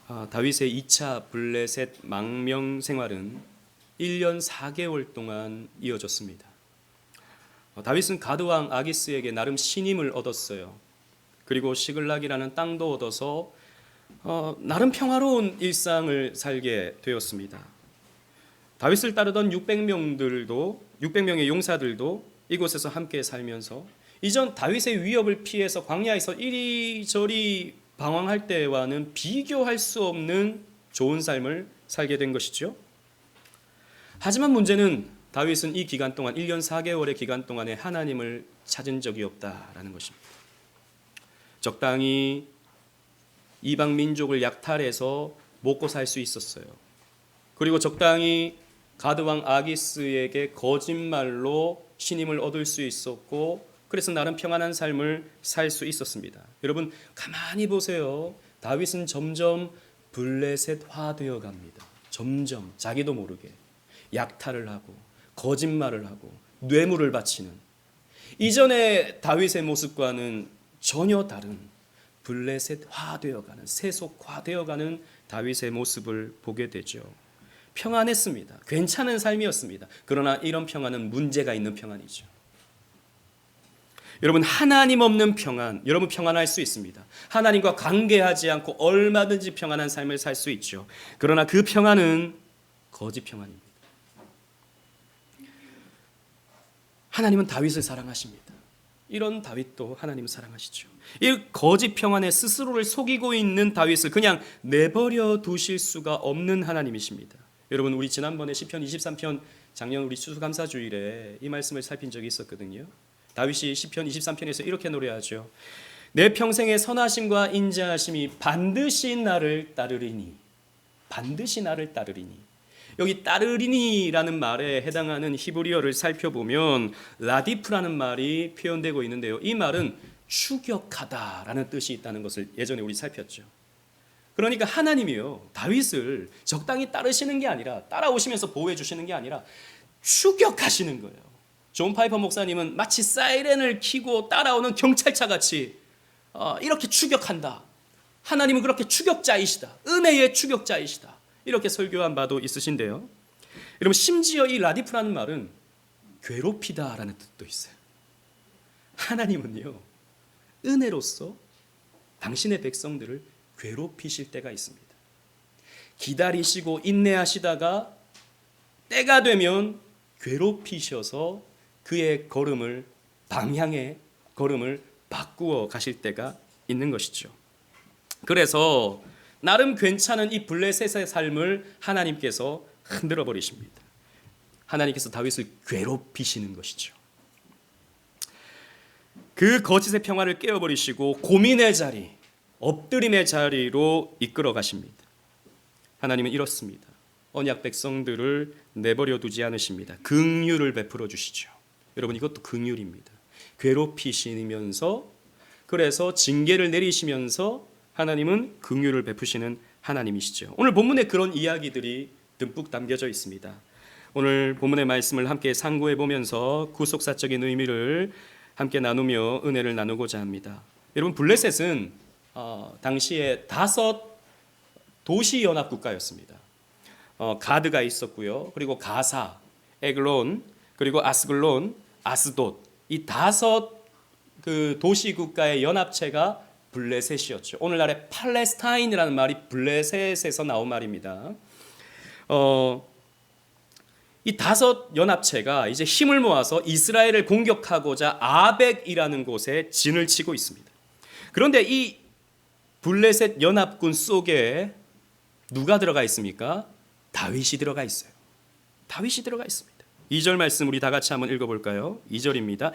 다윗의 2차 블레셋 망명 생활은 1년 4개월 동안 이어졌습니다. 다윗은 가드왕 아기스에게 나름 신임을 얻었어요. 그리고 시글락이라는 땅도 얻어서 나름 평화로운 일상을 살게 되었습니다. 다윗을 따르던 600명의 용사들도 이곳에서 함께 살면서 이전 다윗의 위협을 피해서 광야에서 이리저리 방황할 때와는 비교할 수 없는 좋은 삶을 살게 된 것이죠. 하지만 문제는 다윗은 이 기간 동안 1년 4개월의 기간 동안에 하나님을 찾은 적이 없다라는 것입니다. 적당히 이방 민족을 약탈해서 먹고 살 수 있었어요. 그리고 적당히 가드왕 아기스에게 거짓말로 신임을 얻을 수 있었고, 그래서 나름 평안한 삶을 살 수 있었습니다. 여러분 가만히 보세요. 다윗은 점점 블레셋화 되어 갑니다. 점점 자기도 모르게 약탈을 하고 거짓말을 하고 뇌물을 바치는, 이전의 다윗의 모습과는 전혀 다른 블레셋화 되어가는, 세속화 되어가는 다윗의 모습을 보게 되죠. 평안했습니다. 괜찮은 삶이었습니다. 그러나 이런 평안은 문제가 있는 평안이죠. 여러분 하나님 없는 평안, 여러분 평안할 수 있습니다. 하나님과 관계하지 않고 얼마든지 평안한 삶을 살 수 있죠. 그러나 그 평안은 거짓 평안입니다. 하나님은 다윗을 사랑하십니다. 이런 다윗도 하나님을 사랑하시죠. 이 거짓 평안에 스스로를 속이고 있는 다윗을 그냥 내버려 두실 수가 없는 하나님이십니다. 여러분 우리 지난번에 시편 23편 작년 우리 추수감사주일에 이 말씀을 살핀 적이 있었거든요. 다윗이 시편 23편에서 이렇게 노래하죠. 내 평생의 선하심과 인자하심이 반드시 나를 따르리니, 반드시 나를 따르리니. 여기 따르리니라는 말에 해당하는 히브리어를 살펴보면 라디프라는 말이 표현되고 있는데요. 이 말은 추격하다라는 뜻이 있다는 것을 예전에 우리 살폈죠. 그러니까 하나님이요, 다윗을 적당히 따르시는 게 아니라, 따라오시면서 보호해 주시는 게 아니라 추격하시는 거예요. 존 파이퍼 목사님은 마치 사이렌을 켜고 따라오는 경찰차 같이 이렇게 추격한다. 하나님은 그렇게 추격자이시다. 은혜의 추격자이시다. 이렇게 설교한 바도 있으신데요. 여러분 심지어 이 라디프라는 말은 괴롭히다라는 뜻도 있어요. 하나님은요, 은혜로서 당신의 백성들을 괴롭히실 때가 있습니다. 기다리시고 인내하시다가 때가 되면 괴롭히셔서 그의 걸음을, 방향의 걸음을 바꾸어 가실 때가 있는 것이죠. 그래서 나름 괜찮은 이 블레셋의 삶을 하나님께서 흔들어 버리십니다. 하나님께서 다윗을 괴롭히시는 것이죠. 그 거짓의 평화를 깨어버리시고 고민의 자리, 엎드림의 자리로 이끌어 가십니다. 하나님은 이렇습니다. 언약 백성들을 내버려 두지 않으십니다. 긍휼을 베풀어 주시죠. 여러분 이것도 긍휼입니다. 괴롭히시면서, 그래서 징계를 내리시면서 하나님은 긍휼을 베푸시는 하나님이시죠. 오늘 본문에 그런 이야기들이 듬뿍 담겨져 있습니다. 오늘 본문의 말씀을 함께 상고해 보면서 구속사적인 의미를 함께 나누며 은혜를 나누고자 합니다. 여러분 블레셋은 당시에 5 도시 연합 국가였습니다. 가드가 있었고요. 그리고 가사, 에글론, 그리고 아스글론, 아스돗, 이 5 그 도시 국가의 연합체가 블레셋이었죠. 오늘날의 팔레스타인이라는 말이 블레셋에서 나온 말입니다. 이 5 연합체가 이제 힘을 모아서 이스라엘을 공격하고자 아벡이라는 곳에 진을 치고 있습니다. 그런데 이 블레셋 연합군 속에 누가 들어가 있습니까? 다윗이 들어가 있어요. 다윗이 들어가 있습니다. 2절 말씀 우리 다 같이 한번 읽어볼까요? 2절입니다.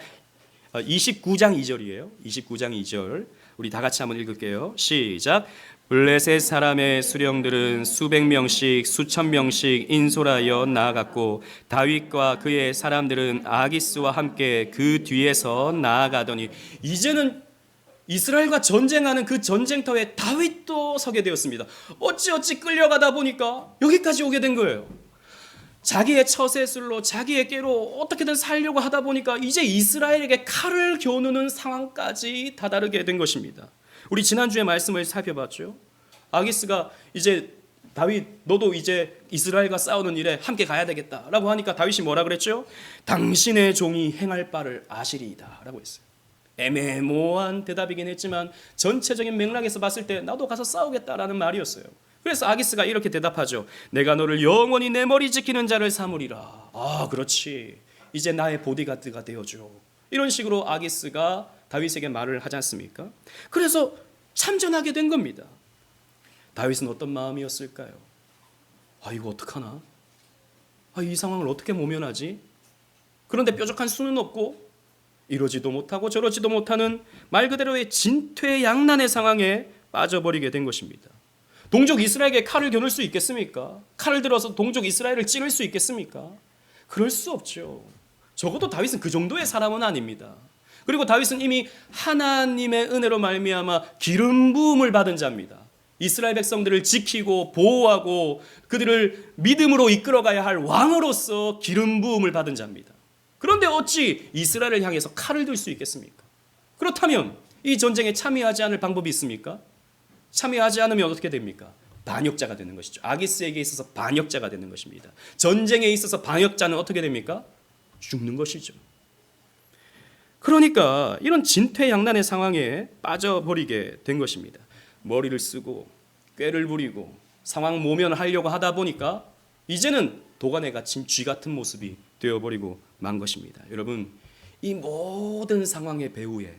29장 2절이에요. 29장 2절 우리 다 같이 한번 읽을게요. 시작. 블레셋 사람의 수령들은 수백 명씩 수천 명씩 인솔하여 나아갔고 다윗과 그의 사람들은 아기스와 함께 그 뒤에서 나아가더니, 이제는 이스라엘과 전쟁하는 그 전쟁터에 다윗도 서게 되었습니다. 어찌어찌 끌려가다 보니까 여기까지 오게 된 거예요. 자기의 처세술로 자기의 꾀로 어떻게든 살려고 하다 보니까 이제 이스라엘에게 칼을 겨누는 상황까지 다다르게 된 것입니다. 우리 지난주에 말씀을 살펴봤죠. 아기스가 이제 다윗 너도 이제 이스라엘과 싸우는 일에 함께 가야 되겠다라고 하니까 다윗이 뭐라 그랬죠? 당신의 종이 행할 바를 아시리이다라고 했어요. 애매모호한 대답이긴 했지만 전체적인 맥락에서 봤을 때 나도 가서 싸우겠다라는 말이었어요. 그래서 아기스가 이렇게 대답하죠. 내가 너를 영원히 내 머리 지키는 자를 삼으리라. 아, 그렇지. 이제 나의 보디가드가 되어줘. 이런 식으로 아기스가 다윗에게 말을 하지 않습니까? 그래서 참전하게 된 겁니다. 다윗은 어떤 마음이었을까요? 아, 이거 어떡하나? 아, 이 상황을 어떻게 모면하지? 그런데 뾰족한 수는 없고 이러지도 못하고 저러지도 못하는 말 그대로의 진퇴양난의 상황에 빠져버리게 된 것입니다. 동족 이스라엘에게 칼을 겨눌 수 있겠습니까? 칼을 들어서 동족 이스라엘을 찌를 수 있겠습니까? 그럴 수 없죠. 적어도 다윗은 그 정도의 사람은 아닙니다. 그리고 다윗은 이미 하나님의 은혜로 말미암아 기름 부음을 받은 자입니다. 이스라엘 백성들을 지키고 보호하고 그들을 믿음으로 이끌어가야 할 왕으로서 기름 부음을 받은 자입니다. 그런데 어찌 이스라엘을 향해서 칼을 들 수 있겠습니까? 그렇다면 이 전쟁에 참여하지 않을 방법이 있습니까? 참여하지 않으면 어떻게 됩니까? 반역자가 되는 것이죠. 아기스에게 있어서 반역자가 되는 것입니다. 전쟁에 있어서 반역자는 어떻게 됩니까? 죽는 것이죠. 그러니까 이런 진퇴양난의 상황에 빠져버리게 된 것입니다. 머리를 쓰고 꾀를 부리고 상황 모면하려고 하다 보니까 이제는 도간에 갇힌 쥐 같은 모습이 되어버리고 만 것입니다. 여러분, 이 모든 상황의 배후에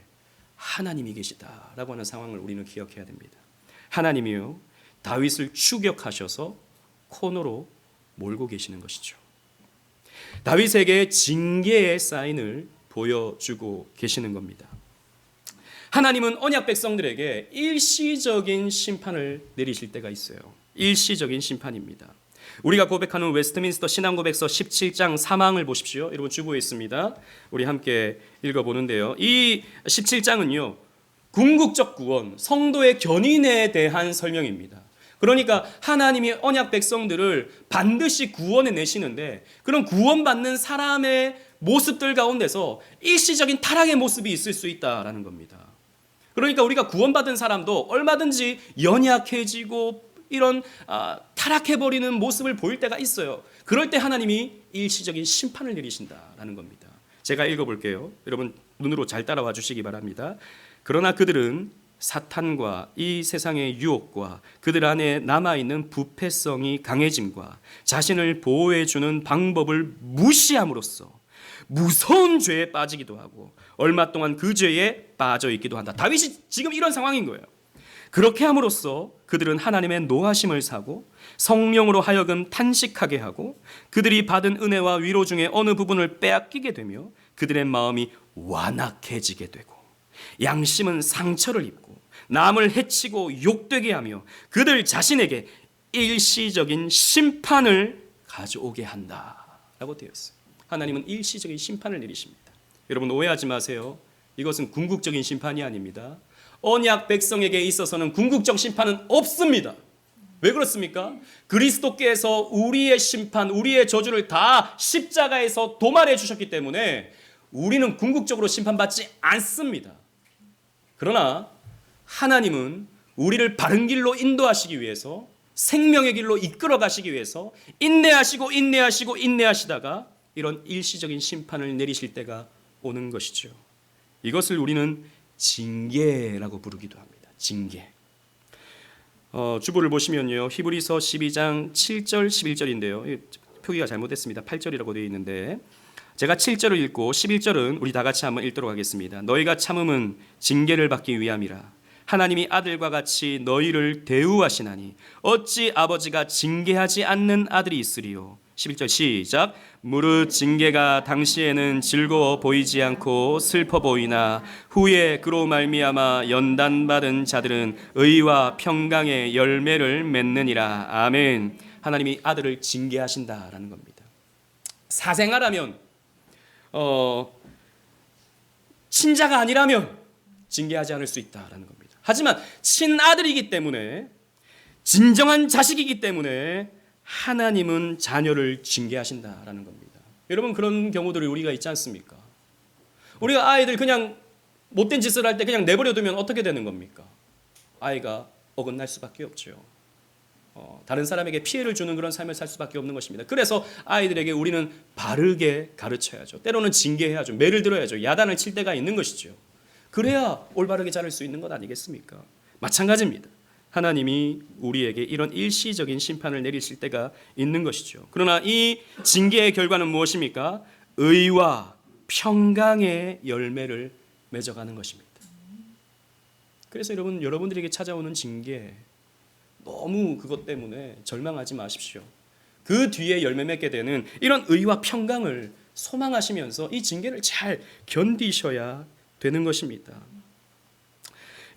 하나님이 계시다라고 하는 상황을 우리는 기억해야 됩니다. 하나님이요, 다윗을 추격하셔서 코너로 몰고 계시는 것이죠. 다윗에게 징계의 사인을 보여주고 계시는 겁니다. 하나님은 언약 백성들에게 일시적인 심판을 내리실 때가 있어요. 일시적인 심판입니다. 우리가 고백하는 웨스트민스터 신앙고백서 17장 3항을 보십시오. 여러분 주보에 있습니다. 우리 함께 읽어보는데요. 이 17장은요, 궁극적 구원, 성도의 견인에 대한 설명입니다. 그러니까 하나님이 언약 백성들을 반드시 구원해 내시는데 그런 구원받는 사람의 모습들 가운데서 일시적인 타락의 모습이 있을 수 있다라는 겁니다. 그러니까 우리가 구원받은 사람도 얼마든지 연약해지고 이런 타락해버리는 모습을 보일 때가 있어요. 그럴 때 하나님이 일시적인 심판을 내리신다라는 겁니다. 제가 읽어볼게요. 여러분 눈으로 잘 따라와 주시기 바랍니다. 그러나 그들은 사탄과 이 세상의 유혹과 그들 안에 남아있는 부패성이 강해짐과 자신을 보호해주는 방법을 무시함으로써 무서운 죄에 빠지기도 하고 얼마 동안 그 죄에 빠져 있기도 한다. 다윗이 지금 이런 상황인 거예요. 그렇게 함으로써 그들은 하나님의 노하심을 사고 성령으로 하여금 탄식하게 하고 그들이 받은 은혜와 위로 중에 어느 부분을 빼앗기게 되며 그들의 마음이 완악해지게 되고 양심은 상처를 입고 남을 해치고 욕되게 하며 그들 자신에게 일시적인 심판을 가져오게 한다라고 되어 있어요. 하나님은 일시적인 심판을 내리십니다. 여러분 오해하지 마세요. 이것은 궁극적인 심판이 아닙니다. 언약 백성에게 있어서는 궁극적 심판은 없습니다. 왜 그렇습니까? 그리스도께서 우리의 심판, 우리의 저주를 다 십자가에서 도말해 주셨기 때문에 우리는 궁극적으로 심판받지 않습니다. 그러나 하나님은 우리를 바른 길로 인도하시기 위해서 생명의 길로 이끌어 가시기 위해서 인내하시다가 이런 일시적인 심판을 내리실 때가 오는 것이죠. 이것을 우리는 징계라고 부르기도 합니다. 징계. 주보를 보시면요. 히브리서 12장 7절 11절인데요. 표기가 잘못됐습니다. 8절이라고 되어 있는데 제가 7절을 읽고 11절은 우리 다 같이 한번 읽도록 하겠습니다. 너희가 참음은 징계를 받기 위함이라. 하나님이 아들과 같이 너희를 대우하시나니 어찌 아버지가 징계하지 않는 아들이 있으리요. 11절 시작. 무릇 징계가 당시에는 즐거워 보이지 않고 슬퍼 보이나 후에 그로 말미암아 연단받은 자들은 의와 평강의 열매를 맺느니라. 아멘. 하나님이 아들을 징계하신다라는 겁니다. 사생아라면 친자가 아니라면 징계하지 않을 수 있다라는 겁니다. 하지만 친아들이기 때문에 진정한 자식이기 때문에 하나님은 자녀를 징계하신다라는 겁니다. 여러분 그런 경우들이 우리가 있지 않습니까? 우리가 아이들 그냥 못된 짓을 할 때 그냥 내버려 두면 어떻게 되는 겁니까? 아이가 어긋날 수밖에 없죠. 다른 사람에게 피해를 주는 그런 삶을 살 수밖에 없는 것입니다. 그래서 아이들에게 우리는 바르게 가르쳐야죠. 때로는 징계해야죠. 매를 들어야죠. 야단을 칠 때가 있는 것이죠. 그래야 올바르게 자랄 수 있는 것 아니겠습니까? 마찬가지입니다. 하나님이 우리에게 이런 일시적인 심판을 내리실 때가 있는 것이죠. 그러나 이 징계의 결과는 무엇입니까? 의와 평강의 열매를 맺어가는 것입니다. 그래서 여러분들에게 찾아오는 징계, 너무 그것 때문에 절망하지 마십시오. 그 뒤에 열매 맺게 되는 이런 의와 평강을 소망하시면서 이 징계를 잘 견디셔야 되는 것입니다.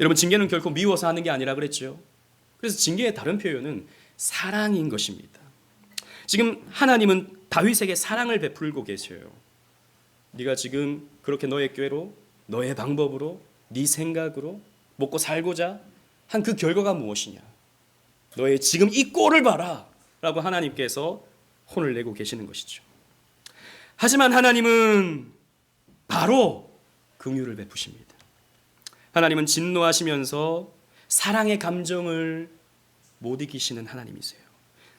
여러분, 징계는 결코 미워서 하는 게 아니라 그랬죠. 그래서 징계의 다른 표현은 사랑인 것입니다. 지금 하나님은 다윗에게 사랑을 베풀고 계셔요. 네가 지금 그렇게 너의 꾀로, 너의 방법으로, 네 생각으로 먹고 살고자 한 그 결과가 무엇이냐? 너의 지금 이 꼴을 봐라 라고 하나님께서 혼을 내고 계시는 것이죠. 하지만 하나님은 바로 긍휼을 베푸십니다. 하나님은 진노하시면서 사랑의 감정을 못 이기시는 하나님이세요.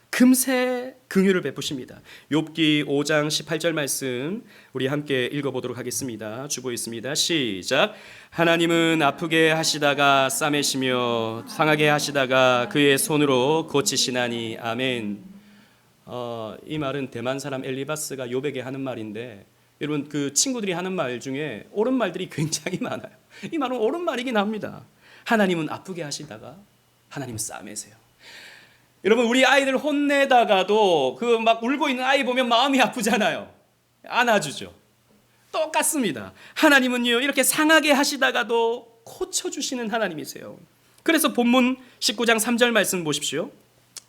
금세 긍휼을 베푸십니다. 욥기 5장 18절 말씀 우리 함께 읽어보도록 하겠습니다. 주보 있습니다. 시작. 하나님은 아프게 하시다가 싸매시며 상하게 하시다가 그의 손으로 고치시나니. 아멘. 이 말은 대만 사람 엘리바스가 욥에게 하는 말인데, 여러분 그 친구들이 하는 말 중에 옳은 말들이 굉장히 많아요. 이 말은 옳은 말이긴 합니다. 하나님은 아프게 하시다가 하나님은 싸매세요. 여러분, 우리 아이들 혼내다가도 그 막 울고 있는 아이 보면 마음이 아프잖아요. 안아주죠. 똑같습니다. 하나님은요, 이렇게 상하게 하시다가도 고쳐주시는 하나님이세요. 그래서 본문 19장 3절 말씀 보십시오.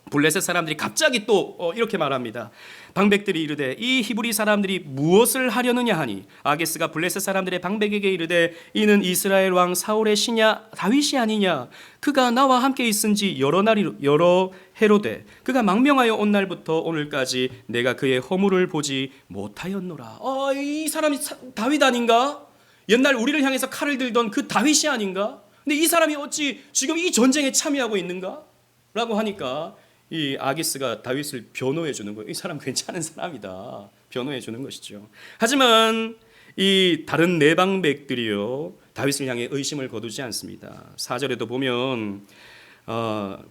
블레셋 사람들이 갑자기 또 이렇게 말합니다. 방백들이 이르되 이 히브리 사람들이 무엇을 하려느냐 하니, 아게스가 블레셋 사람들의 방백에게 이르되 이는 이스라엘 왕 사울의 시냐 다윗이 아니냐. 그가 나와 함께 있은지 여러 해로되 그가 망명하여 온 날부터 오늘까지 내가 그의 허물을 보지 못하였노라. 이 사람이 다윗 아닌가? 옛날 우리를 향해서 칼을 들던 그 다윗이 아닌가? 근데 이 사람이 어찌 지금 이 전쟁에 참여하고 있는가? 라고 하니까 이 아기스가 다윗을 변호해 주는 거예요. 이 사람 괜찮은 사람이다. 변호해 주는 것이죠. 하지만 이 다른 내방백들이요, 다윗을 향해 의심을 거두지 않습니다. 4절에도 보면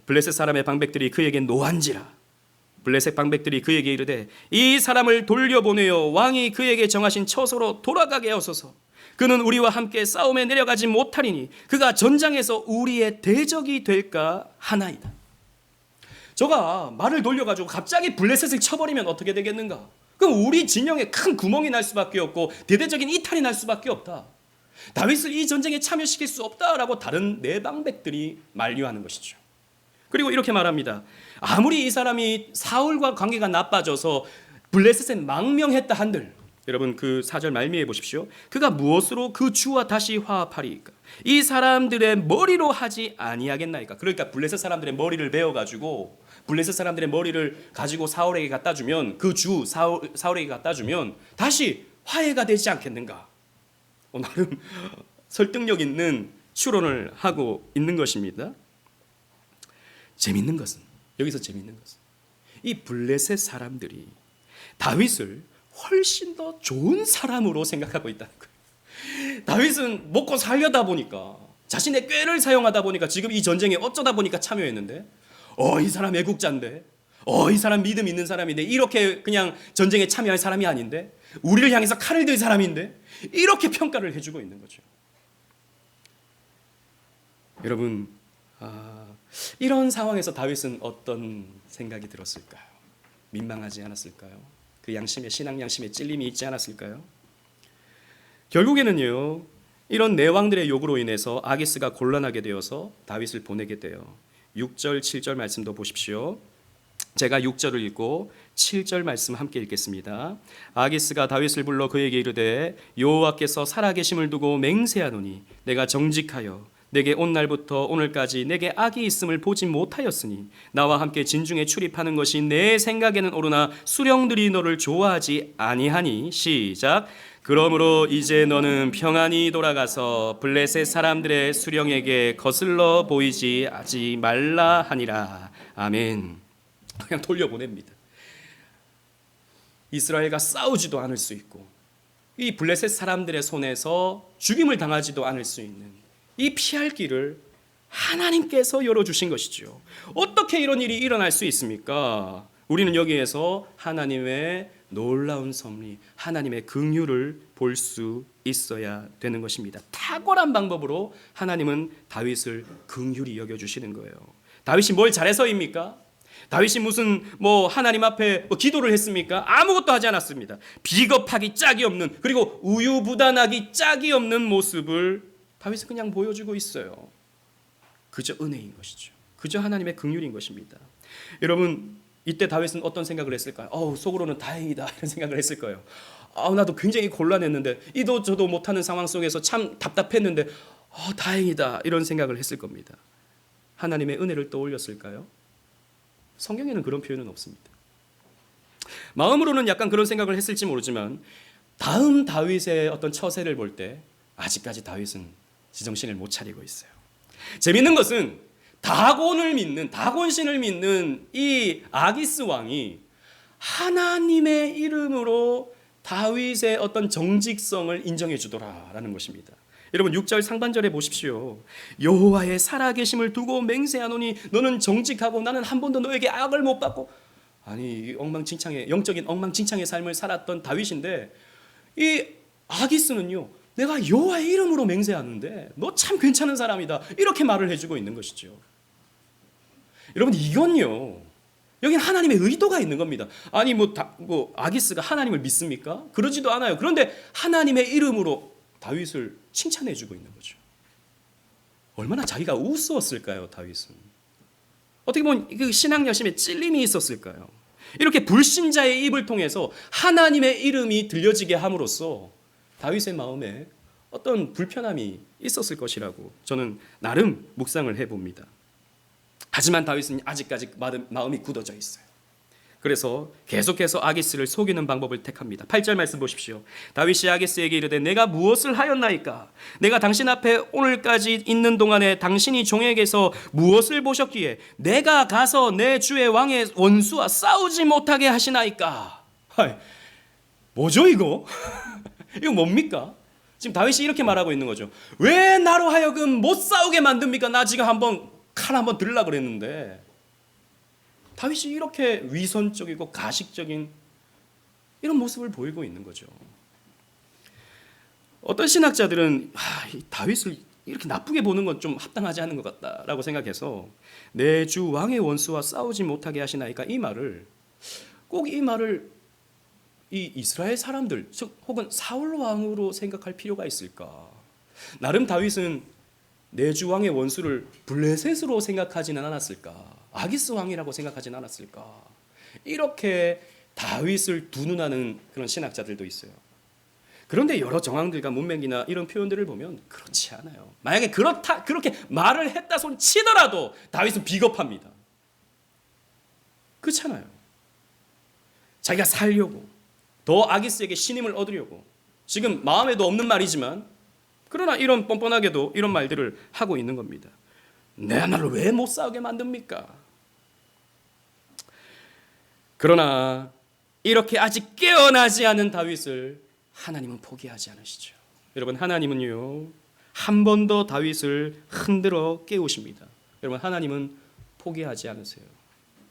블레셋 사람의 방백들이 그에게 노한지라. 블레셋 방백들이 그에게 이르되 이 사람을 돌려보내어 왕이 그에게 정하신 처소로 돌아가게 하소서. 그는 우리와 함께 싸움에 내려가지 못하리니 그가 전장에서 우리의 대적이 될까 하나이다. 저가 말을 돌려가지고 갑자기 블레셋을 쳐버리면 어떻게 되겠는가? 그럼 우리 진영에 큰 구멍이 날 수밖에 없고 대대적인 이탈이 날 수밖에 없다. 다윗을 이 전쟁에 참여시킬 수 없다라고 다른 내방백들이 만류하는 것이죠. 그리고 이렇게 말합니다. 아무리 이 사람이 사울과 관계가 나빠져서 블레셋에 망명했다 한들, 여러분 그 4절 말미에 보십시오. 그가 무엇으로 그 주와 다시 화합하리이까? 이 사람들의 머리로 하지 아니하겠나이까? 그러니까 블레셋 사람들의 머리를 베어가지고 블레셋 사람들의 머리를 가지고 사울에게 갖다 주면, 그 주 사울에게 갖다 주면 다시 화해가 되지 않겠는가? 나름 설득력 있는 추론을 하고 있는 것입니다. 재밌는 것은, 여기서 재밌는 것은 이 블레셋 사람들이 다윗을 훨씬 더 좋은 사람으로 생각하고 있다는 거예요. 다윗은 먹고 살려다 보니까, 자신의 꾀를 사용하다 보니까 지금 이 전쟁에 어쩌다 보니까 참여했는데, 이 사람 애국자인데, 이 사람 믿음 있는 사람인데, 이렇게 그냥 전쟁에 참여할 사람이 아닌데, 우리를 향해서 칼을 들 사람인데, 이렇게 평가를 해주고 있는 거죠. 여러분, 이런 상황에서 다윗은 어떤 생각이 들었을까요? 민망하지 않았을까요? 그 양심에, 신앙 양심에 찔림이 있지 않았을까요? 결국에는요, 이런 내왕들의 요구로 인해서 아기스가 곤란하게 되어서 다윗을 보내게 돼요. 6절 7절 말씀도 보십시오. 제가 6절을 읽고 7절 말씀 함께 읽겠습니다. 아기스가 다윗을 불러 그에게 이르되 여호와께서 살아계심을 두고 맹세하노니 내가 정직하여 내게 온 날부터 오늘까지 내게 악이 있음을 보지 못하였으니 나와 함께 진중에 출입하는 것이 내 생각에는 옳으나 수령들이 너를 좋아하지 아니하니. 시작. 그러므로 이제 너는 평안히 돌아가서 블레셋 사람들의 수령에게 거슬러 보이지 하지 말라 하니라. 아멘. 그냥 돌려보냅니다. 이스라엘과 싸우지도 않을 수 있고 이 블레셋 사람들의 손에서 죽임을 당하지도 않을 수 있는 이 피할 길을 하나님께서 열어주신 것이죠. 어떻게 이런 일이 일어날 수 있습니까? 우리는 여기에서 하나님의 놀라운 섭리, 하나님의 긍휼을 볼 수 있어야 되는 것입니다. 탁월한 방법으로 하나님은 다윗을 긍휼히 여겨주시는 거예요. 다윗이 뭘 잘해서입니까? 다윗이 무슨 하나님 앞에 기도를 했습니까? 아무것도 하지 않았습니다. 비겁하기 짝이 없는, 그리고 우유부단하기 짝이 없는 모습을 다윗은 그냥 보여주고 있어요. 그저 은혜인 것이죠. 그저 하나님의 긍휼인 것입니다. 여러분, 이때 다윗은 어떤 생각을 했을까요? 속으로는 다행이다 이런 생각을 했을 거예요. 나도 굉장히 곤란했는데 이도 저도 못하는 상황 속에서 참 답답했는데 다행이다 이런 생각을 했을 겁니다. 하나님의 은혜를 떠올렸을까요? 성경에는 그런 표현은 없습니다. 마음으로는 약간 그런 생각을 했을지 모르지만 다음 다윗의 어떤 처세를 볼 때 아직까지 다윗은 지정신을 못 차리고 있어요. 재밌는 것은 다곤신을 믿는 이 아기스 왕이 하나님의 이름으로 다윗의 어떤 정직성을 인정해 주더라라는 것입니다. 여러분 6절 상반절에 보십시오. 여호와의 살아계심을 두고 맹세하노니 너는 정직하고 나는 한 번도 너에게 악을 못 받고. 아니 영적인 엉망진창의 삶을 살았던 다윗인데 이 아기스는요, 내가 여호와의 이름으로 맹세하는데 너 참 괜찮은 사람이다 이렇게 말을 해주고 있는 것이죠. 여러분 이건요, 여긴 하나님의 의도가 있는 겁니다. 아니 아기스가 하나님을 믿습니까? 그러지도 않아요. 그런데 하나님의 이름으로 다윗을 칭찬해주고 있는 거죠. 얼마나 자기가 우스웠을까요, 다윗은? 어떻게 보면 그 신앙 열심에 찔림이 있었을까요? 이렇게 불신자의 입을 통해서 하나님의 이름이 들려지게 함으로써 다윗의 마음에 어떤 불편함이 있었을 것이라고 저는 나름 묵상을 해봅니다. 하지만 다윗은 아직까지 마음이 굳어져 있어요. 그래서 계속해서 아기스를 속이는 방법을 택합니다. 8절 말씀 보십시오. 다윗이 아기스에게 이르되 내가 무엇을 하였나이까? 내가 당신 앞에 오늘까지 있는 동안에 당신이 종에게서 무엇을 보셨기에 내가 가서 내 주의 왕의 원수와 싸우지 못하게 하시나이까? 뭐죠 이거? 이거 뭡니까? 지금 다윗이 이렇게 말하고 있는 거죠. 왜 나로 하여금 못 싸우게 만듭니까? 나 지금 칼 한번 들으려고 그랬는데. 다윗이 이렇게 위선적이고 가식적인 이런 모습을 보이고 있는 거죠. 어떤 신학자들은 다윗을 이렇게 나쁘게 보는 건 좀 합당하지 않은 것 같다라고 생각해서 내 주 왕의 원수와 싸우지 못하게 하시나이까, 이 말을 이 이스라엘 사람들 혹은 사울 왕으로 생각할 필요가 있을까? 나름 다윗은 내 주 왕의 원수를 블레셋으로 생각하지는 않았을까? 아기스 왕이라고 생각하지는 않았을까? 이렇게 다윗을 두둔하는 그런 신학자들도 있어요. 그런데 여러 정황들과 문맥이나 이런 표현들을 보면 그렇지 않아요. 만약에 그렇게 말을 했다 손 치더라도 다윗은 비겁합니다. 그렇잖아요. 자기가 살려고, 더 아기스에게 신임을 얻으려고, 지금 마음에도 없는 말이지만 그러나 이런 뻔뻔하게도 이런 말들을 하고 있는 겁니다. 내가 나를 왜 못 싸우게 만듭니까? 그러나 이렇게 아직 깨어나지 않은 다윗을 하나님은 포기하지 않으시죠. 여러분, 하나님은요, 한 번 더 다윗을 흔들어 깨우십니다. 여러분, 하나님은 포기하지 않으세요.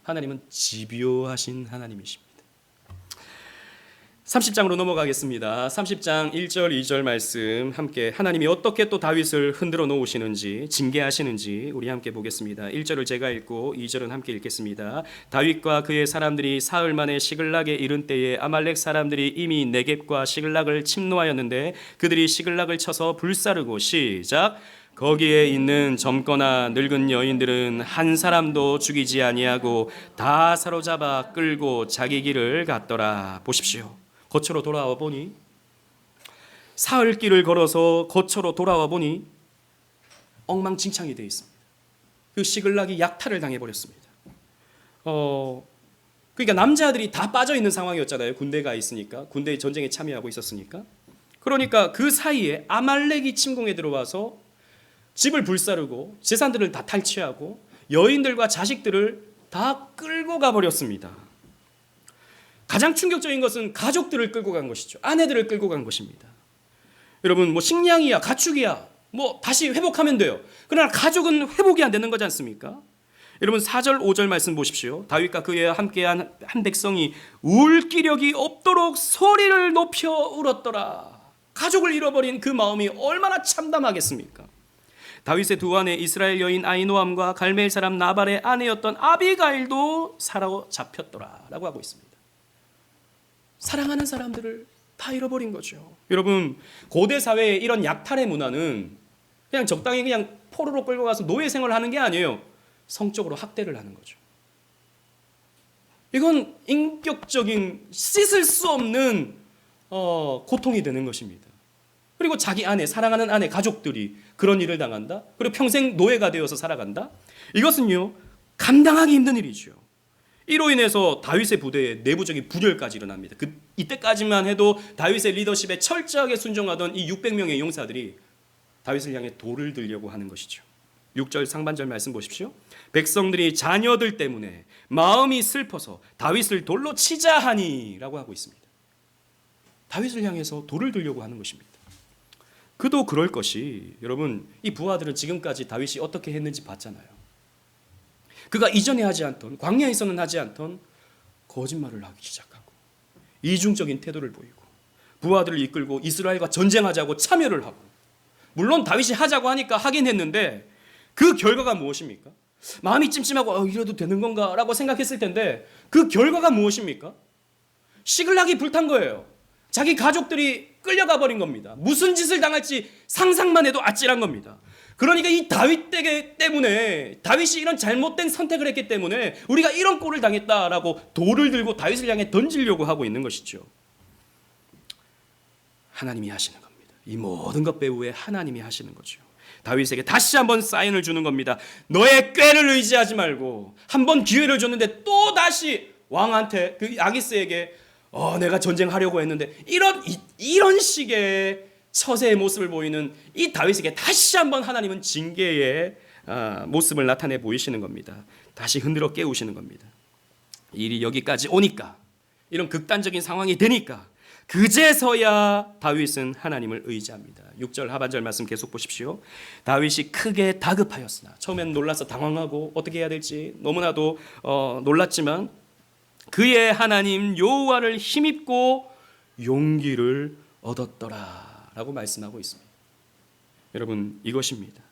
하나님은 집요하신 하나님이십니다. 30장으로 넘어가겠습니다. 30장 1절 2절 말씀 함께 하나님이 어떻게 또 다윗을 흔들어 놓으시는지, 징계하시는지 우리 함께 보겠습니다. 1절을 제가 읽고 2절은 함께 읽겠습니다. 다윗과 그의 사람들이 사흘 만에 시글락에 이른 때에 아말렉 사람들이 이미 네겝과 시글락을 침노하였는데 그들이 시글락을 쳐서 불사르고, 시작. 거기에 있는 젊거나 늙은 여인들은 한 사람도 죽이지 아니하고 다 사로잡아 끌고 자기 길을 갔더라. 보십시오. 거처로 돌아와 보니, 사흘길을 걸어서 거처로 돌아와 보니 엉망진창이 되어 있습니다. 그 시글락이 약탈을 당해버렸습니다. 그러니까 남자들이 다 빠져 있는 상황이었잖아요. 군대가 있으니까, 군대 전쟁에 참여하고 있었으니까. 그러니까 그 사이에 아말렉이 침공해 들어와서 집을 불사르고 재산들을 다 탈취하고 여인들과 자식들을 다 끌고 가버렸습니다. 가장 충격적인 것은 가족들을 끌고 간 것이죠. 아내들을 끌고 간 것입니다. 여러분, 뭐 식량이야, 가축이야, 뭐 다시 회복하면 돼요. 그러나 가족은 회복이 안 되는 거지 않습니까? 여러분 4절 5절 말씀 보십시오. 다윗과 그에 함께한 한 백성이 울 기력이 없도록 소리를 높여 울었더라. 가족을 잃어버린 그 마음이 얼마나 참담하겠습니까? 다윗의 두 아내 이스라엘 여인 아히노암과 갈멜 사람 나발의 아내였던 아비가일도 사로잡혔더라 라고 하고 있습니다. 사랑하는 사람들을 다 잃어버린 거죠. 여러분, 고대 사회의 이런 약탈의 문화는 그냥 적당히 그냥 포로로 끌고 가서 노예 생활을 하는 게 아니에요. 성적으로 학대를 하는 거죠. 이건 인격적인 씻을 수 없는 고통이 되는 것입니다. 그리고 자기 아내, 사랑하는 아내, 가족들이 그런 일을 당한다. 그리고 평생 노예가 되어서 살아간다. 이것은요, 감당하기 힘든 일이죠. 이로 인해서 다윗의 부대에 내부적인 분열까지 일어납니다. 이때까지만 해도 다윗의 리더십에 철저하게 순종하던 이 600명의 용사들이 다윗을 향해 돌을 들려고 하는 것이죠. 6절 상반절 말씀 보십시오. 백성들이 자녀들 때문에 마음이 슬퍼서 다윗을 돌로 치자 하니 라고 하고 있습니다. 다윗을 향해서 돌을 들려고 하는 것입니다. 그도 그럴 것이, 여러분, 이 부하들은 지금까지 다윗이 어떻게 했는지 봤잖아요. 그가 이전에 하지 않던, 광야에서는 하지 않던 거짓말을 하기 시작하고 이중적인 태도를 보이고 부하들을 이끌고 이스라엘과 전쟁하자고 참여를 하고, 물론 다윗이 하자고 하니까 하긴 했는데 그 결과가 무엇입니까? 마음이 찜찜하고 이래도 되는 건가 라고 생각했을 텐데 그 결과가 무엇입니까? 시글락이 불탄 거예요. 자기 가족들이 끌려가 버린 겁니다. 무슨 짓을 당할지 상상만 해도 아찔한 겁니다. 그러니까 이 다윗 때문에, 다윗이 이런 잘못된 선택을 했기 때문에 우리가 이런 꼴을 당했다라고 돌을 들고 다윗을 향해 던지려고 하고 있는 것이죠. 하나님이 하시는 겁니다. 이 모든 것 배후에 하나님이 하시는 거죠. 다윗에게 다시 한번 사인을 주는 겁니다. 너의 꾀를 의지하지 말고, 한번 기회를 줬는데 또 다시 왕한테, 그 아기스에게 내가 전쟁하려고 했는데 이런 식의 처세의 모습을 보이는 이 다윗에게 다시 한번 하나님은 징계의 모습을 나타내 보이시는 겁니다. 다시 흔들어 깨우시는 겁니다. 일이 여기까지 오니까, 이런 극단적인 상황이 되니까 그제서야 다윗은 하나님을 의지합니다. 6절 하반절 말씀 계속 보십시오. 다윗이 크게 다급하였으나, 처음엔 놀라서 당황하고 어떻게 해야 될지 너무나도 놀랐지만 그의 하나님 여호와를 힘입고 용기를 얻었더라 라고 말씀하고 있습니다. 여러분, 이것입니다.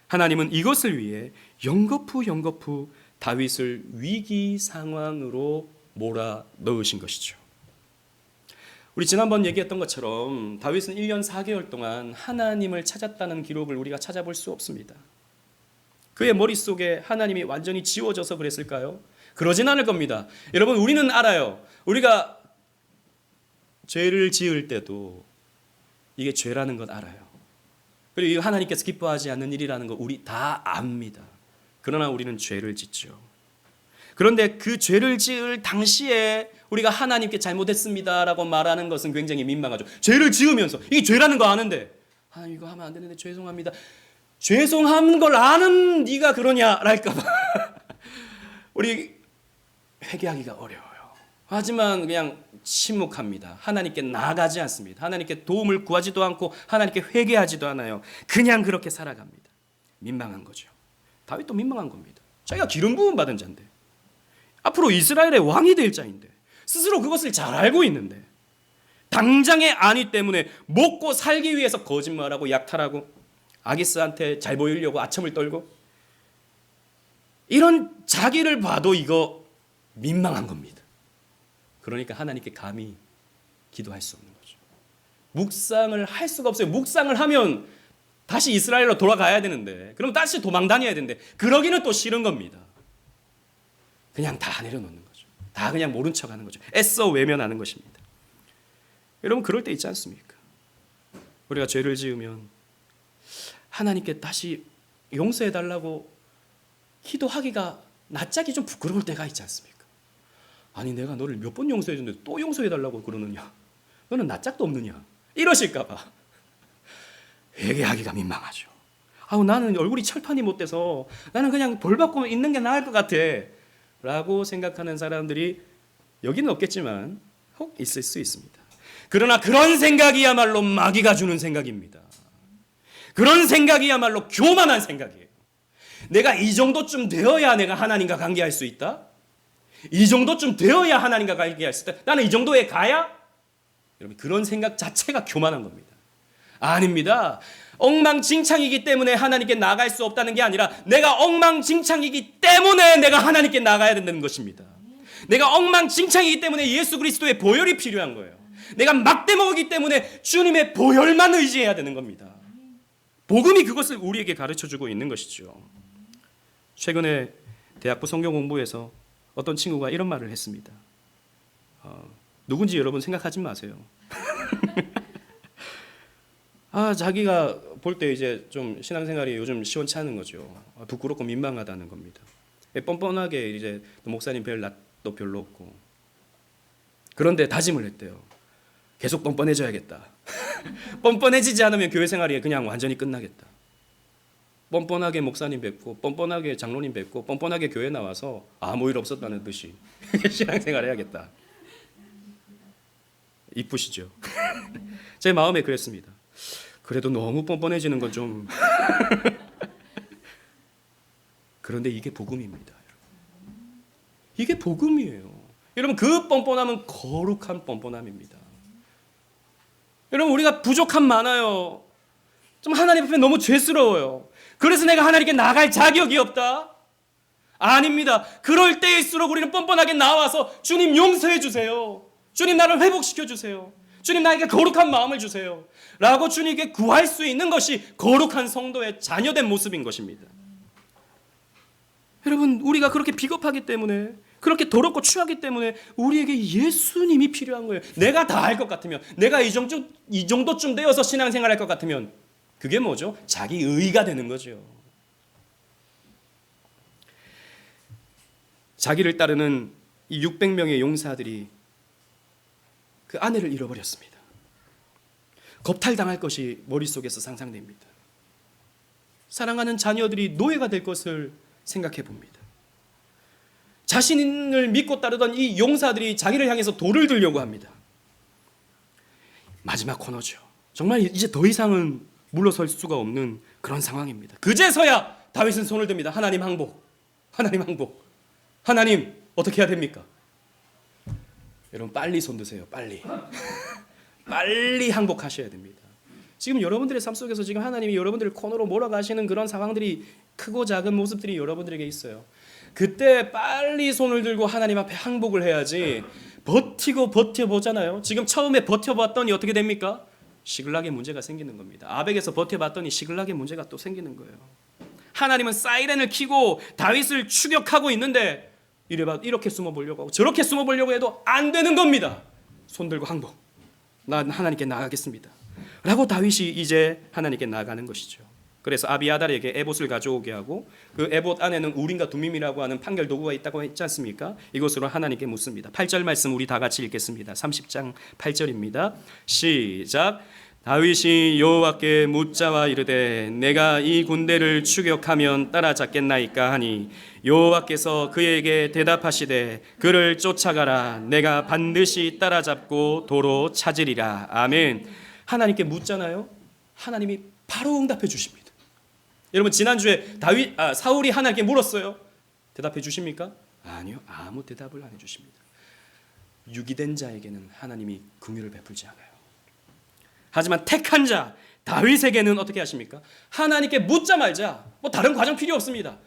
하나님은 이것을 위해 연거푸 다윗을 위기 상황으로 몰아 넣으신 것이죠. 우리 지난번 얘기했던 것처럼 다윗은 1년 4개월 동안 하나님을 찾았다는 기록을 우리가 찾아볼 수 없습니다. 그의 머릿속에 하나님이 완전히 지워져서 그랬을까요? 그러진 않을 겁니다. 여러분, 우리는 알아요. 우리가 죄를 지을 때도 이게 죄라는 것 알아요. 그리고 이거 하나님께서 기뻐하지 않는 일이라는 거 우리 다 압니다. 그러나 우리는 죄를 짓죠. 그런데 그 죄를 지을 당시에 우리가 하나님께 잘못했습니다라고 말하는 것은 굉장히 민망하죠. 죄를 지으면서 이게 죄라는 거 아는데, 하나님 이거 하면 안 되는데 죄송합니다. 죄송한 걸 아는 네가 그러냐랄까 봐 우리 회개하기가 어려워요. 하지만 그냥 침묵합니다. 하나님께 나아가지 않습니다. 하나님께 도움을 구하지도 않고 하나님께 회개하지도 않아요. 그냥 그렇게 살아갑니다. 민망한 거죠. 다윗도 민망한 겁니다. 자기가 기름 부음 받은 자인데, 앞으로 이스라엘의 왕이 될 자인데, 스스로 그것을 잘 알고 있는데 당장의 안위 때문에 먹고 살기 위해서 거짓말하고 약탈하고 아기스한테 잘 보이려고 아첨을 떨고, 이런 자기를 봐도 이거 민망한 겁니다. 그러니까 하나님께 감히 기도할 수 없는 거죠. 묵상을 할 수가 없어요. 묵상을 하면 다시 이스라엘로 돌아가야 되는데, 그럼 다시 도망 다녀야 되는데, 그러기는 또 싫은 겁니다. 그냥 다 내려놓는 거죠. 다 그냥 모른 척하는 거죠. 애써 외면하는 것입니다. 여러분, 그럴 때 있지 않습니까? 우리가 죄를 지으면 하나님께 다시 용서해달라고 기도하기가 낯짝이 좀 부끄러울 때가 있지 않습니까? 아니, 내가 너를 몇 번 용서해줬는데 또 용서해달라고 그러느냐? 너는 낯짝도 없느냐? 이러실까 봐 회개하기가 민망하죠. 나는 얼굴이 철판이 못 돼서 나는 그냥 벌 받고 있는 게 나을 것 같아 라고 생각하는 사람들이 여기는 없겠지만 혹 있을 수 있습니다. 그러나 그런 생각이야말로 마귀가 주는 생각입니다. 그런 생각이야말로 교만한 생각이에요. 내가 이 정도쯤 되어야 내가 하나님과 관계할 수 있다? 이 정도쯤 되어야 하나님과 관계할 수 있다? 나는 이 정도에 가야? 여러분, 그런 생각 자체가 교만한 겁니다. 아닙니다. 엉망진창이기 때문에 하나님께 나갈 수 없다는 게 아니라 내가 엉망진창이기 때문에 내가 하나님께 나가야 된다는 것입니다. 내가 엉망진창이기 때문에 예수 그리스도의 보혈이 필요한 거예요. 내가 막대먹이기 때문에 주님의 보혈만 의지해야 되는 겁니다. 복음이 그것을 우리에게 가르쳐주고 있는 것이죠. 최근에 대학부 성경 공부에서 어떤 친구가 이런 말을 했습니다. 누군지 여러분 생각하지 마세요. 자기가 볼 때 이제 좀 신앙생활이 요즘 시원치 않은 거죠. 부끄럽고 민망하다는 겁니다. 뻔뻔하게 이제 목사님 별 낯도 별로 없고. 그런데 다짐을 했대요. 계속 뻔뻔해져야겠다. 뻔뻔해지지 않으면 교회 생활이 그냥 완전히 끝나겠다. 뻔뻔하게 목사님 뵙고 뻔뻔하게 장로님 뵙고 뻔뻔하게 교회 나와서 아무 일 없었다는 듯이 신앙생활 해야겠다. 이쁘시죠? 제 마음에 그랬습니다. 그래도 너무 뻔뻔해지는 건 좀 그런데 이게 복음입니다. 이게 복음이에요. 여러분, 그 뻔뻔함은 거룩한 뻔뻔함입니다. 여러분, 우리가 부족함 많아요. 좀 하나님 앞에 너무 죄스러워요. 그래서 내가 하나님께 나갈 자격이 없다? 아닙니다. 그럴 때일수록 우리는 뻔뻔하게 나와서 주님 용서해 주세요. 주님 나를 회복시켜 주세요. 주님 나에게 거룩한 마음을 주세요. 라고 주님께 구할 수 있는 것이 거룩한 성도의 자녀된 모습인 것입니다. 여러분, 우리가 그렇게 비겁하기 때문에, 그렇게 더럽고 추하기 때문에 우리에게 예수님이 필요한 거예요. 내가 다 할 것 같으면, 내가 이 정도쯤 되어서 신앙생활할 것 같으면 그게 뭐죠? 자기 의가 되는 거죠. 자기를 따르는 이 600명의 용사들이 그 아내를 잃어버렸습니다. 겁탈당할 것이 머릿속에서 상상됩니다. 사랑하는 자녀들이 노예가 될 것을 생각해 봅니다. 자신을 믿고 따르던 이 용사들이 자기를 향해서 돌을 들려고 합니다. 마지막 코너죠. 정말 이제 더 이상은 물러설 수가 없는 그런 상황입니다. 그제서야 다윗은 손을 듭니다. 하나님 항복, 하나님 항복. 하나님 어떻게 해야 됩니까? 여러분, 빨리 손 드세요. 빨리. 빨리 항복하셔야 됩니다. 지금 여러분들의 삶 속에서 지금 하나님이 여러분들을 코너로 몰아가시는 그런 상황들이, 크고 작은 모습들이 여러분들에게 있어요. 그때 빨리 손을 들고 하나님 앞에 항복을 해야지, 버티고 버텨보잖아요. 지금 처음에 버텨봤더니 어떻게 됩니까? 시글락의 문제가 생기는 겁니다. 아벡에서 버텨봤더니 시글락의 문제가 또 생기는 거예요. 하나님은 사이렌을 켜고 다윗을 추격하고 있는데 이렇게 숨어보려고 하고 저렇게 숨어보려고 해도 안 되는 겁니다. 손 들고 항복, 난 하나님께 나가겠습니다 라고 다윗이 이제 하나님께 나가는 것이죠. 그래서 아비아달에게 에봇을 가져오게 하고, 그 에봇 안에는 우림과 둠밈이라고 하는 판결 도구가 있다고 했지 않습니까? 이것으로 하나님께 묻습니다. 8절 말씀 우리 다 같이 읽겠습니다. 30장 8절입니다. 시작. 다윗이 여호와께 묻자와 이르되 내가 이 군대를 추격하면 따라잡겠나이까 하니 여호와께서 그에게 대답하시되 그를 쫓아가라. 내가 반드시 따라잡고 도로 찾으리라. 아멘. 하나님께 묻잖아요. 하나님이 바로 응답해 주십니다. 여러분, 지난주에 사울이 하나님께 물었어요. 대답해 주십니까? 아니요. 아무 대답을 안 해주십니다. 유기된 자에게는 하나님이 긍휼을 베풀지 않아요. 하지만 택한 자 다윗에게는 어떻게 하십니까? 하나님께 묻자 말자 다른 과정 필요 없습니다.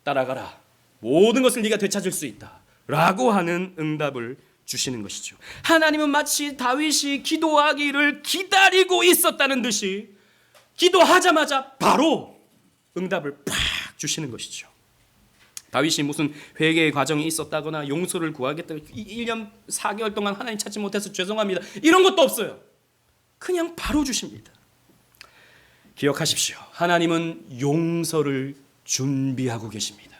따라가라. 모든 것을 네가 되찾을 수 있다 라고 하는 응답을 주시는 것이죠. 하나님은 마치 다윗이 기도하기를 기다리고 있었다는 듯이 기도하자마자 바로 응답을 팍 주시는 것이죠. 다윗이 무슨 회개의 과정이 있었다거나 용서를 구하겠다, 1년 4개월 동안 하나님 찾지 못해서 죄송합니다, 이런 것도 없어요. 그냥 바로 주십니다. 기억하십시오. 하나님은 용서를 준비하고 계십니다.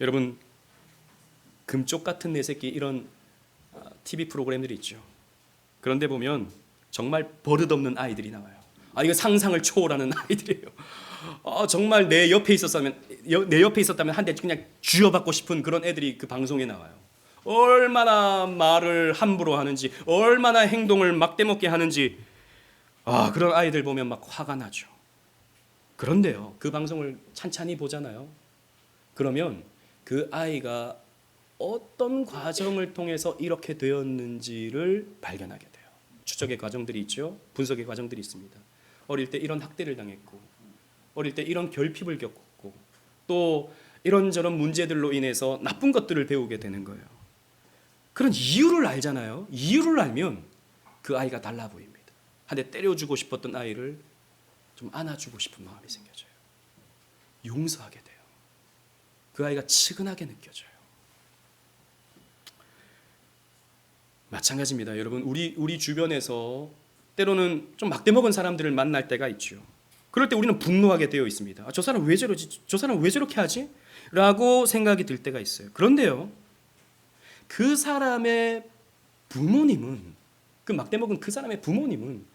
여러분, 금쪽 같은 내 새끼, 이런 TV 프로그램들이 있죠. 그런데 보면 정말 버릇없는 아이들이 나와요. 이거 상상을 초월하는 아이들이에요. 정말 내 옆에 있었다면 한 대 그냥 쥐어받고 싶은 그런 애들이 그 방송에 나와요. 얼마나 말을 함부로 하는지, 얼마나 행동을 막대먹게 하는지, 그런 아이들 보면 막 화가 나죠. 그런데요, 그 방송을 찬찬히 보잖아요. 그러면 그 아이가 어떤 과정을 통해서 이렇게 되었는지를 발견하게 돼요. 추적의 과정들이 있죠. 분석의 과정들이 있습니다. 어릴 때 이런 학대를 당했고, 어릴 때 이런 결핍을 겪었고, 또 이런저런 문제들로 인해서 나쁜 것들을 배우게 되는 거예요. 그런 이유를 알잖아요. 이유를 알면 그 아이가 달라 보입니다. 한 대 때려주고 싶었던 아이를 좀 안아주고 싶은 마음이 생겨져요. 용서하게 돼요. 그 아이가 측은하게 느껴져요. 마찬가지입니다. 여러분, 우리 주변에서 때로는 좀 막대먹은 사람들을 만날 때가 있죠. 그럴 때 우리는 분노하게 되어 있습니다. 저 사람 왜 저러지? 저 사람 왜 저렇게 하지? 라고 생각이 들 때가 있어요. 그런데요, 그 사람의 부모님은, 그 막대먹은 그 사람의 부모님은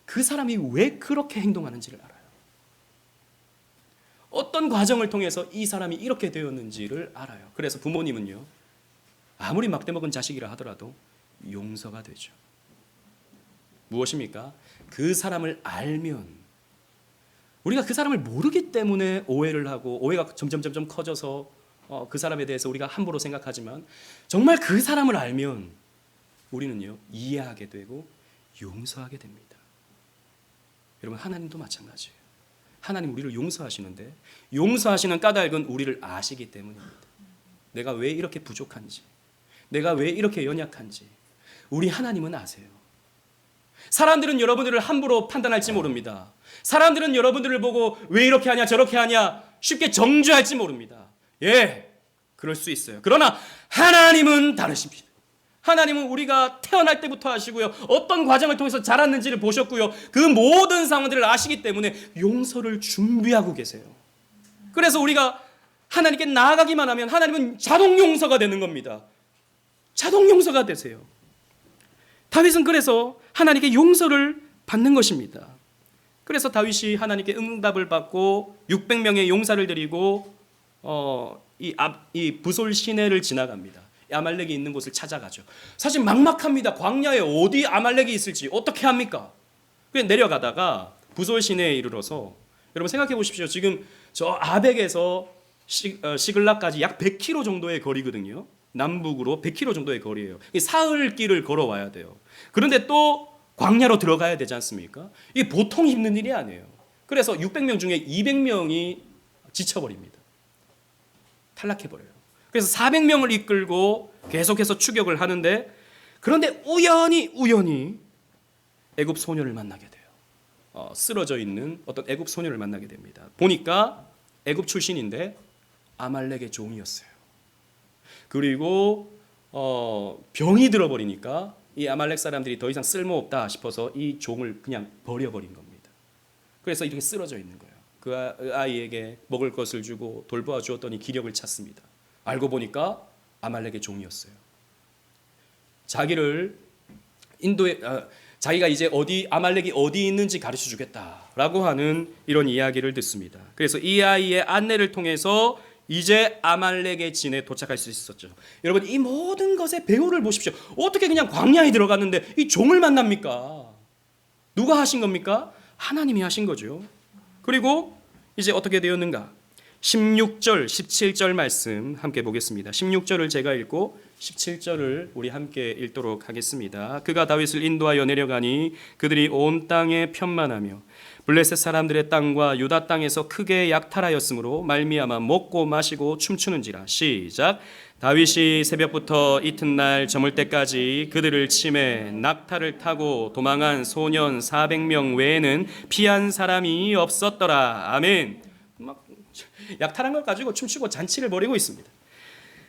그 사람이 왜 그렇게 행동하는지를 알아요. 어떤 과정을 통해서 이 사람이 이렇게 되었는지를 알아요. 그래서 부모님은요, 아무리 막대먹은 자식이라 하더라도 용서가 되죠. 무엇입니까? 그 사람을 알면, 우리가 그 사람을 모르기 때문에 오해를 하고, 오해가 점점 커져서 그 사람에 대해서 우리가 함부로 생각하지만, 정말 그 사람을 알면 우리는요, 이해하게 되고 용서하게 됩니다. 여러분, 하나님도 마찬가지예요. 하나님 우리를 용서하시는데, 용서하시는 까닭은 우리를 아시기 때문입니다. 내가 왜 이렇게 부족한지, 내가 왜 이렇게 연약한지 우리 하나님은 아세요. 사람들은 여러분들을 함부로 판단할지 모릅니다. 사람들은 여러분들을 보고 왜 이렇게 하냐 저렇게 하냐 쉽게 정죄할지 모릅니다. 그럴 수 있어요. 그러나 하나님은 다르십니다. 하나님은 우리가 태어날 때부터 아시고요, 어떤 과정을 통해서 자랐는지를 보셨고요, 그 모든 상황들을 아시기 때문에 용서를 준비하고 계세요. 그래서 우리가 하나님께 나아가기만 하면 하나님은 자동 용서가 되는 겁니다. 자동 용서가 되세요. 다윗은 그래서 하나님께 용서를 받는 것입니다. 그래서 다윗이 하나님께 응답을 받고 600명의 용사를 데리고 이 부솔 시내를 지나갑니다. 아말렉이 있는 곳을 찾아가죠. 사실 막막합니다. 광야에 어디 아말렉이 있을지 어떻게 합니까? 그냥 내려가다가 부솔 시내에 이르러서, 여러분 생각해 보십시오. 지금 저 아벡에서 시글락까지 약 100km 정도의 거리거든요. 남북으로 100km 정도의 거리예요. 사흘길을 걸어와야 돼요. 그런데 또 광야로 들어가야 되지 않습니까? 이게 보통 힘든 일이 아니에요. 그래서 600명 중에 200명이 지쳐버립니다. 탈락해버려요. 그래서 400명을 이끌고 계속해서 추격을 하는데, 그런데 우연히 애굽 소녀를 만나게 돼요. 쓰러져 있는 어떤 애굽 소녀를 만나게 됩니다. 보니까 애굽 출신인데 아말렉의 종이었어요. 그리고 병이 들어버리니까 이 아말렉 사람들이 더 이상 쓸모없다 싶어서 이 종을 그냥 버려버린 겁니다. 그래서 이렇게 쓰러져 있는 거예요. 그 아이에게 먹을 것을 주고 돌보아 주었더니 기력을 찾습니다. 알고 보니까 아말렉의 종이었어요. 자기가 이제 아말렉이 어디 있는지 가르쳐 주겠다라고 하는 이런 이야기를 듣습니다. 그래서 이 아이의 안내를 통해서 이제 아말렉의 진에 도착할 수 있었죠. 여러분, 이 모든 것의 배후를 보십시오. 어떻게 그냥 광야에 들어갔는데 이 종을 만납니까? 누가 하신 겁니까? 하나님이 하신 거죠. 그리고 이제 어떻게 되었는가? 16절, 17절 말씀 함께 보겠습니다. 16절을 제가 읽고 17절을 우리 함께 읽도록 하겠습니다. 그가 다윗을 인도하여 내려가니 그들이 온 땅에 편만하며 블레셋 사람들의 땅과 유다 땅에서 크게 약탈하였으므로 말미암아 먹고 마시고 춤추는지라. 시작. 다윗이 새벽부터 이튿날 저물 때까지 그들을 치매 낙타를 타고 도망한 소년 400명 외에는 피한 사람이 없었더라. 아멘. 막 약탈한 걸 가지고 춤추고 잔치를 벌이고 있습니다.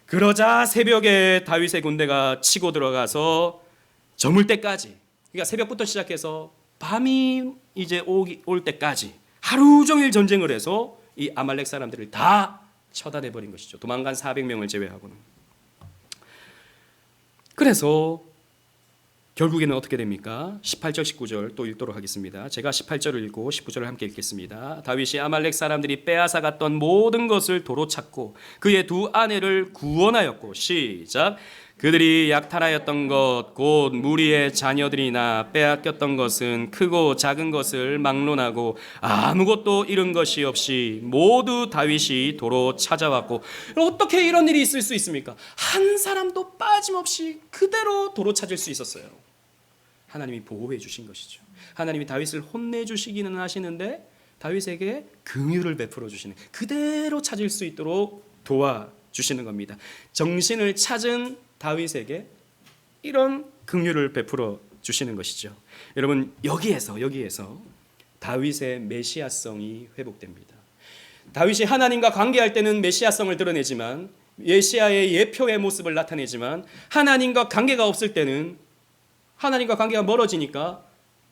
그러자 새벽에 다윗의 군대가 치고 들어가서 저물 때까지, 그러니까 새벽부터 시작해서 밤이 이제 올 때까지 하루 종일 전쟁을 해서 이 아말렉 사람들을 다 처단해 버린 것이죠. 도망간 400명을 제외하고는. 그래서 결국에는 어떻게 됩니까? 18절 19절 또 읽도록 하겠습니다. 제가 18절을 읽고 19절을 함께 읽겠습니다. 다윗이 아말렉 사람들이 빼앗아 갔던 모든 것을 도로 찾고 그의 두 아내를 구원하였고 시작. 그들이 약탈하였던 것 곧 무리의 자녀들이나 빼앗겼던 것은 크고 작은 것을 막론하고 아무것도 잃은 것이 없이 모두 다윗이 도로 찾아왔고. 어떻게 이런 일이 있을 수 있습니까? 한 사람도 빠짐없이 그대로 도로 찾을 수 있었어요. 하나님이 보호해 주신 것이죠. 하나님이 다윗을 혼내주시기는 하시는데 다윗에게 긍휼을 베풀어 주시는, 그대로 찾을 수 있도록 도와주시는 겁니다. 정신을 찾은 다윗에게 이런 긍휼을 베풀어 주시는 것이죠. 여러분, 여기에서 다윗의 메시아성이 회복됩니다. 다윗이 하나님과 관계할 때는 메시아성을 드러내지만, 메시아의 예표의 모습을 나타내지만, 하나님과 관계가 없을 때는, 하나님과 관계가 멀어지니까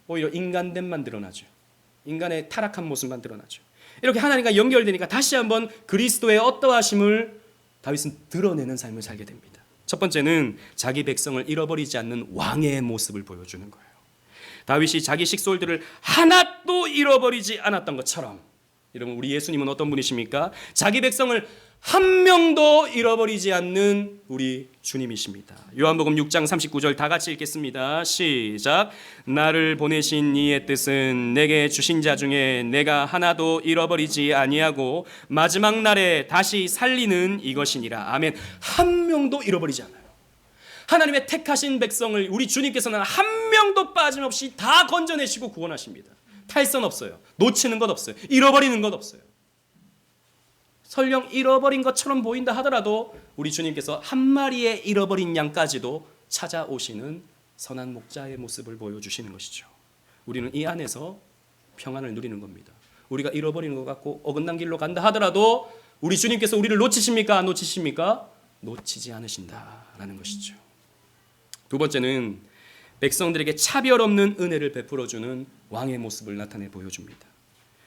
오히려 인간됨만 드러나죠. 인간의 타락한 모습만 드러나죠. 이렇게 하나님과 연결되니까 다시 한번 그리스도의 어떠하심을 다윗은 드러내는 삶을 살게 됩니다. 첫 번째는 자기 백성을 잃어버리지 않는 왕의 모습을 보여주는 거예요. 다윗이 자기 식솔들을 하나도 잃어버리지 않았던 것처럼, 여러분, 우리 예수님은 어떤 분이십니까? 자기 백성을 한 명도 잃어버리지 않는 우리 주님이십니다. 요한복음 6장 39절 다 같이 읽겠습니다. 시작. 나를 보내신 이의 뜻은 내게 주신 자 중에 내가 하나도 잃어버리지 아니하고 마지막 날에 다시 살리는 이것이니라. 아멘. 한 명도 잃어버리지 않아요. 하나님의 택하신 백성을 우리 주님께서는 한 명도 빠짐없이 다 건져내시고 구원하십니다. 탈선 없어요. 놓치는 것 없어요. 잃어버리는 것 없어요. 설령 잃어버린 것처럼 보인다 하더라도 우리 주님께서 한 마리의 잃어버린 양까지도 찾아오시는 선한 목자의 모습을 보여주시는 것이죠. 우리는 이 안에서 평안을 누리는 겁니다. 우리가 잃어버리는 것 같고 어긋난 길로 간다 하더라도 우리 주님께서 우리를 놓치십니까? 안 놓치십니까? 놓치지 않으신다라는 것이죠. 두 번째는 백성들에게 차별 없는 은혜를 베풀어주는 왕의 모습을 나타내 보여줍니다.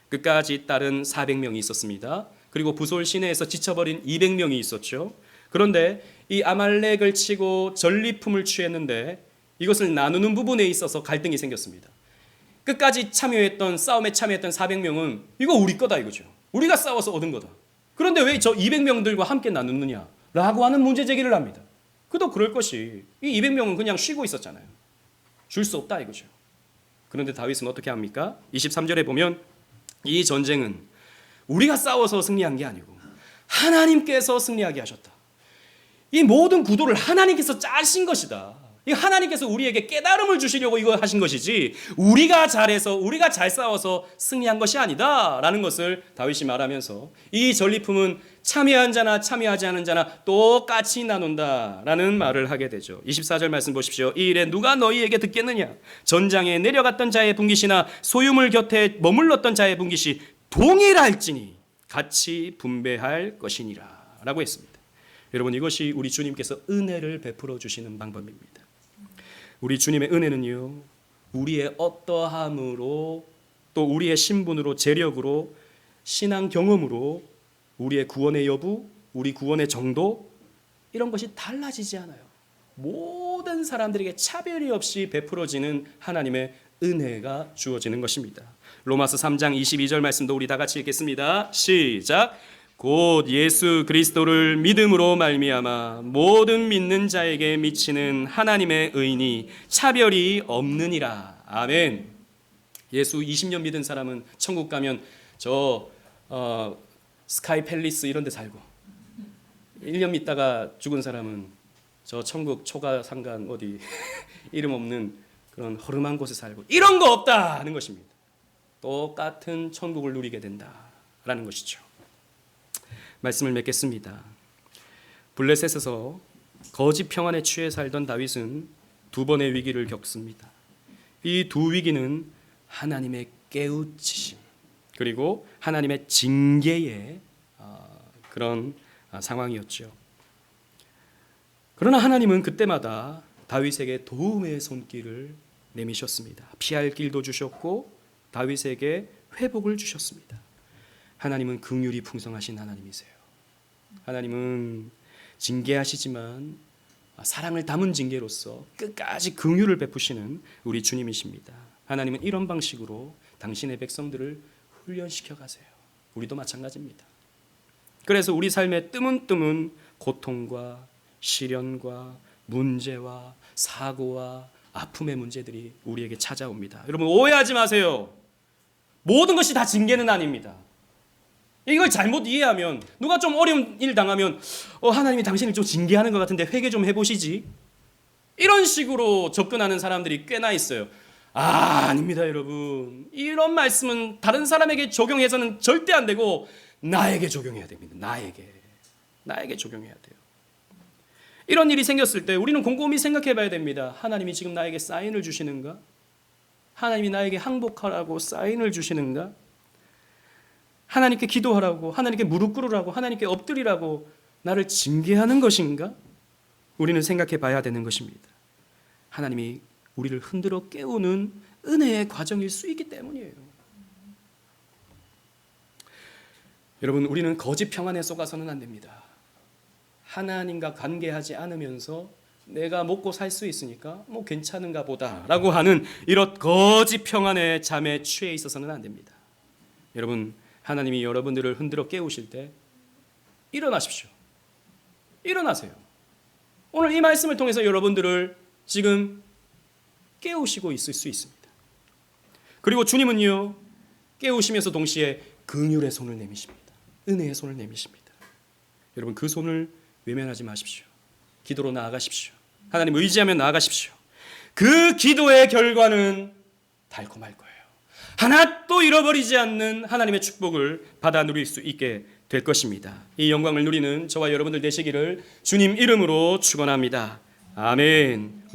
끝까지 따른 400명이 있었습니다. 그리고 부솔 시내에서 지쳐버린 200명이 있었죠. 그런데 이 아말렉을 치고 전리품을 취했는데 이것을 나누는 부분에 있어서 갈등이 생겼습니다. 끝까지 싸움에 참여했던 400명은 이거 우리 거다 이거죠. 우리가 싸워서 얻은 거다. 그런데 왜 저 200명들과 함께 나누느냐 라고 하는 문제 제기를 합니다. 그도 그럴 것이 이 200명은 그냥 쉬고 있었잖아요. 줄 수 없다 이거죠. 그런데 다윗은 어떻게 합니까? 23절에 보면 이 전쟁은 우리가 싸워서 승리한 게 아니고 하나님께서 승리하게 하셨다. 이 모든 구도를 하나님께서 짜신 것이다. 이 하나님께서 우리에게 깨달음을 주시려고 이거 하신 것이지 우리가 잘해서 우리가 잘 싸워서 승리한 것이 아니다 라는 것을 다윗이 말하면서 이 전리품은 참여한 자나 참여하지 않은 자나 똑같이 나눈다 라는 말을 하게 되죠. 24절 말씀 보십시오. 이 일에 누가 너희에게 듣겠느냐? 전장에 내려갔던 자의 분깃이나 소유물 곁에 머물렀던 자의 분깃이 동일할지니 같이 분배할 것이니라 라고 했습니다. 여러분, 이것이 우리 주님께서 은혜를 베풀어 주시는 방법입니다. 우리 주님의 은혜는요, 우리의 어떠함으로 또 우리의 신분으로, 재력으로, 신앙 경험으로 우리의 구원의 여부, 우리 구원의 정도, 이런 것이 달라지지 않아요. 모든 사람들에게 차별이 없이 베풀어지는 하나님의 은혜가 주어지는 것입니다. 로마서 3장 22절 말씀도 우리 다 같이 읽겠습니다. 시작. 곧 예수 그리스도를 믿음으로 말미암아 모든 믿는 자에게 미치는 하나님의 의니 차별이 없느니라. 아멘. 예수 20년 믿은 사람은 천국 가면 스카이 팰리스 이런 데 살고 1년 믿다가 죽은 사람은 저 천국 초가 상간 어디 이름 없는 그런 허름한 곳에 살고, 이런 거 없다 하는 것입니다. 똑같은 천국을 누리게 된다라는 것이죠. 말씀을 맺겠습니다. 블레셋에서 거짓 평안에 취해 살던 다윗은 두 번의 위기를 겪습니다. 이 두 위기는 하나님의 깨우치심 그리고 하나님의 징계의 그런 상황이었죠. 그러나 하나님은 그때마다 다윗에게 도움의 손길을 내미셨습니다. 피할 길도 주셨고 다윗에게 회복을 주셨습니다. 하나님은 긍휼이 풍성하신 하나님이세요. 하나님은 징계하시지만 사랑을 담은 징계로서 끝까지 긍휼을 베푸시는 우리 주님이십니다. 하나님은 이런 방식으로 당신의 백성들을 훈련시켜 가세요. 우리도 마찬가지입니다. 그래서 우리 삶에 뜨문뜨문 고통과 시련과 문제와 사고와 아픔의 문제들이 우리에게 찾아옵니다. 여러분 오해하지 마세요. 모든 것이 다 징계는 아닙니다. 이걸 잘못 이해하면, 누가 좀 어려운 일 당하면 하나님이 당신을 좀 징계하는 것 같은데 회개 좀 해보시지, 이런 식으로 접근하는 사람들이 꽤나 있어요. 아닙니다 여러분. 이런 말씀은 다른 사람에게 적용해서는 절대 안 되고 나에게 적용해야 됩니다. 나에게 적용해야 돼요. 이런 일이 생겼을 때 우리는 곰곰이 생각해 봐야 됩니다. 하나님이 지금 나에게 사인을 주시는가? 하나님이 나에게 항복하라고 사인을 주시는가? 하나님께 기도하라고, 하나님께 무릎 꿇으라고, 하나님께 엎드리라고 나를 징계하는 것인가? 우리는 생각해 봐야 되는 것입니다. 하나님이 우리를 흔들어 깨우는 은혜의 과정일 수 있기 때문이에요. 여러분, 우리는 거짓 평안에 속아서는 안 됩니다. 하나님과 관계하지 않으면서 내가 먹고 살 수 있으니까 뭐 괜찮은가 보다라고 하는 이런 거짓 평안의 잠에 취해 있어서는 안 됩니다. 여러분, 하나님이 여러분들을 흔들어 깨우실 때 일어나십시오. 일어나세요. 오늘 이 말씀을 통해서 여러분들을 지금 깨우시고 있을 수 있습니다. 그리고 주님은요, 깨우시면서 동시에 긍휼의 손을 내미십니다. 은혜의 손을 내미십니다. 여러분, 그 손을 외면하지 마십시오. 기도로 나아가십시오. 하나님 의지하며 나아가십시오. 그 기도의 결과는 달콤할 거예요. 하나도 잃어버리지 않는 하나님의 축복을 받아 누릴 수 있게 될 것입니다. 이 영광을 누리는 저와 여러분들 되시기를 주님 이름으로 축원합니다. 아멘.